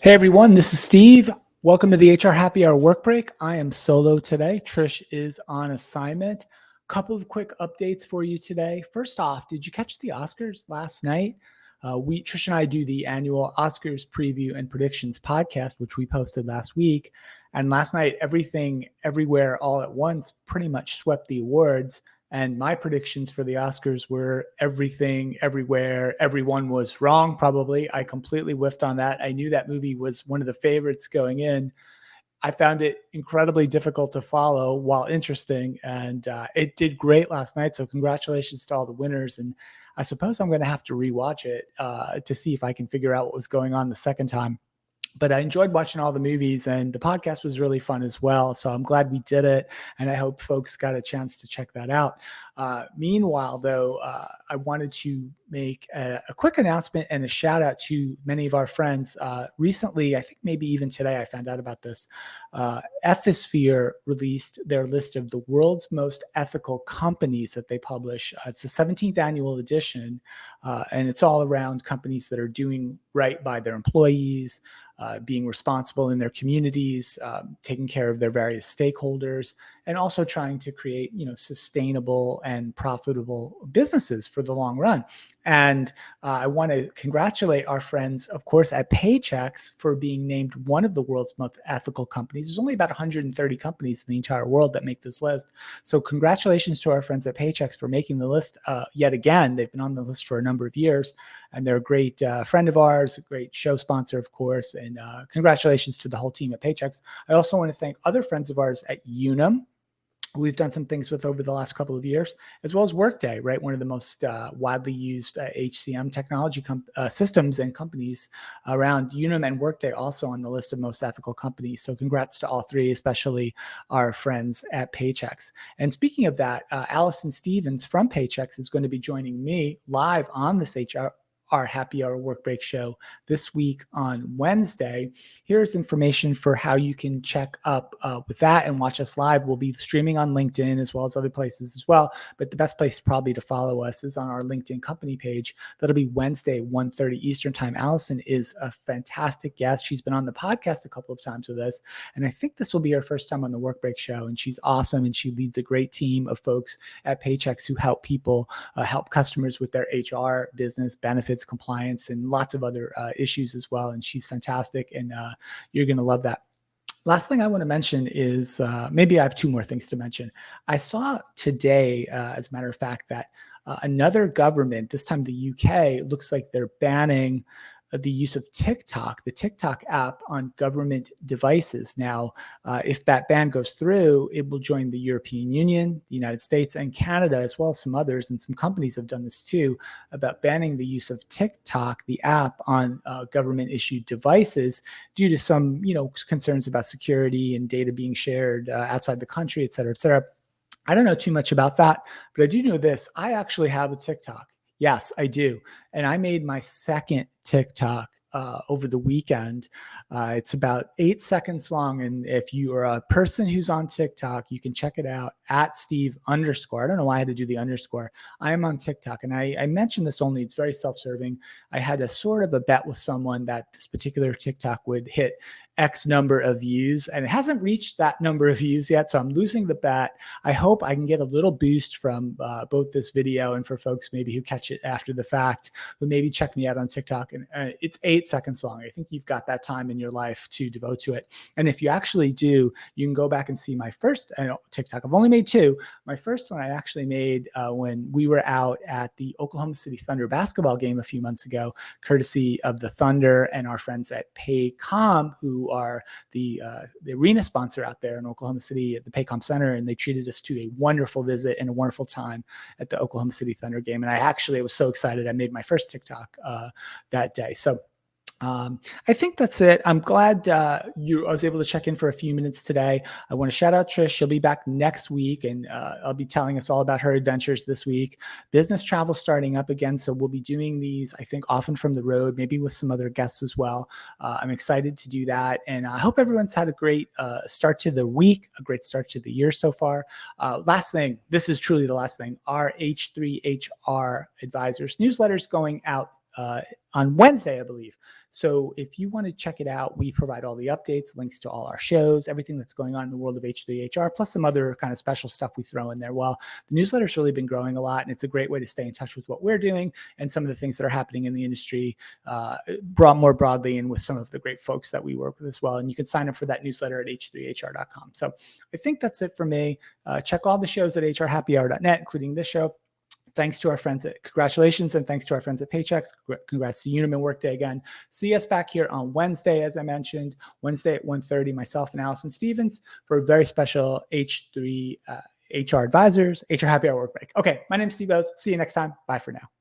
Hey everyone, this is Steve. Welcome to the HR Happy Hour Work Break. I am solo today. Trish is on assignment. Couple of quick updates for you today. First off, did you catch the Oscars last night? Trish and I do the annual Oscars preview and predictions podcast, which we posted last week. And last night, Everything, Everywhere, All at Once pretty much swept the awards. And my predictions for the Oscars were everything, everywhere, everyone was wrong, probably. I completely whiffed on that. I knew that movie was one of the favorites going in. I found it incredibly difficult to follow while interesting, and it did great last night. So congratulations to all the winners. And I suppose I'm going to have to rewatch it to see if I can figure out what was going on the second time. But I enjoyed watching all the movies, and the podcast was really fun as well. So I'm glad we did it, and I hope folks got a chance to check that out. Meanwhile, though, I wanted to make a quick announcement and a shout out to many of our friends. Recently, I think maybe even today, I found out about this. Ethisphere released their list of the world's most ethical companies that they publish. It's the 17th annual edition, and it's all around companies that are doing right by their employees, being responsible in their communities, taking care of their various stakeholders, and also trying to create, sustainable and profitable businesses for the long run. And I want to congratulate our friends, of course, at Paychex for being named one of the world's most ethical companies. There's only about 130 companies in the entire world that make this list. So congratulations to our friends at Paychex for making the list yet again. They've been on the list for a number of years, and they're a great friend of ours, a great show sponsor, of course. And congratulations to the whole team at Paychex. I also want to thank other friends of ours at Unum, who we've done some things with over the last couple of years, as well as Workday, right? One of the most widely used HCM technology systems and companies around. Unum and Workday also on the list of most ethical companies. So congrats to all three, especially our friends at Paychex. And speaking of that, Allison Stevens from Paychex is going to be joining me live on this our Happy Hour Work Break show this week on Wednesday. Here's information for how you can check up with that and watch us live. We'll be streaming on LinkedIn as well as other places as well. But the best place probably to follow us is on our LinkedIn company page. That'll be Wednesday, 1:30 Eastern time. Allison is a fantastic guest. She's been on the podcast a couple of times with us. And I think this will be her first time on the Work Break show. And she's awesome. And she leads a great team of folks at Paychex who help people, help customers with their HR, business, benefits, compliance, and lots of other issues as well. And she's fantastic, and you're going to love that. Last thing I want to mention is maybe I have two more things to mention. I saw today, as a matter of fact, that another government, this time the UK, looks like they're banning the use of TikTok, the TikTok app, on government devices. Now, if that ban goes through, it will join the European Union, the United States, and Canada, as well as some others, and some companies have done this too, about banning the use of TikTok, the app, on government-issued devices due to some, concerns about security and data being shared outside the country, et cetera, et cetera. I don't know too much about that, but I do know this. I actually have a TikTok. Yes, I do. And I made my second TikTok over the weekend. It's about 8 seconds long. And if you are a person who's on TikTok, you can check it out at Steve_. I don't know why I had to do the underscore. I am on TikTok. And I mentioned this only, it's very self-serving. I had a sort of a bet with someone that this particular TikTok would hit X number of views, and it hasn't reached that number of views yet. So I'm losing the bet. I hope I can get a little boost from both this video, and for folks maybe who catch it after the fact, who maybe check me out on TikTok. And it's 8 seconds long. I think you've got that time in your life to devote to it. And if you actually do, you can go back and see my first TikTok. I've only made two. My first one I actually made when we were out at the Oklahoma City Thunder basketball game a few months ago, courtesy of the Thunder and our friends at Paycom, who are the arena sponsor out there in Oklahoma City at the Paycom Center, and they treated us to a wonderful visit and a wonderful time at the Oklahoma City Thunder game. And I was so excited. I made my first TikTok that day. So I think that's it. I'm glad I was able to check in for a few minutes today. I want to shout out Trish. She'll be back next week, and I'll be telling us all about her adventures this week. Business travel starting up again, so we'll be doing these, I think, often from the road, maybe with some other guests as well. I'm excited to do that, and I hope everyone's had a great start to the week, a great start to the year so far. Last thing, this is truly the last thing, our H3HR Advisors newsletters going out on Wednesday, I believe. So if you want to check it out, we provide all the updates, links to all our shows, everything that's going on in the world of H3HR, plus some other kind of special stuff we throw in there. Well, the newsletter's really been growing a lot, and it's a great way to stay in touch with what we're doing and some of the things that are happening in the industry, brought more broadly and with some of the great folks that we work with as well. And you can sign up for that newsletter at h3hr.com. So I think that's it for me. Check all the shows at hrhappyhour.net, including this show. Thanks to our friends at Congratulations, and thanks to our friends at Paychex. Congrats to Unum and Workday again. See us back here on Wednesday, as I mentioned, Wednesday at 1:30, myself and Allison Stevens for a very special H3 HR Advisors, HR Happy Hour Work Break. Okay, my name's Steve O's. See you next time. Bye for now.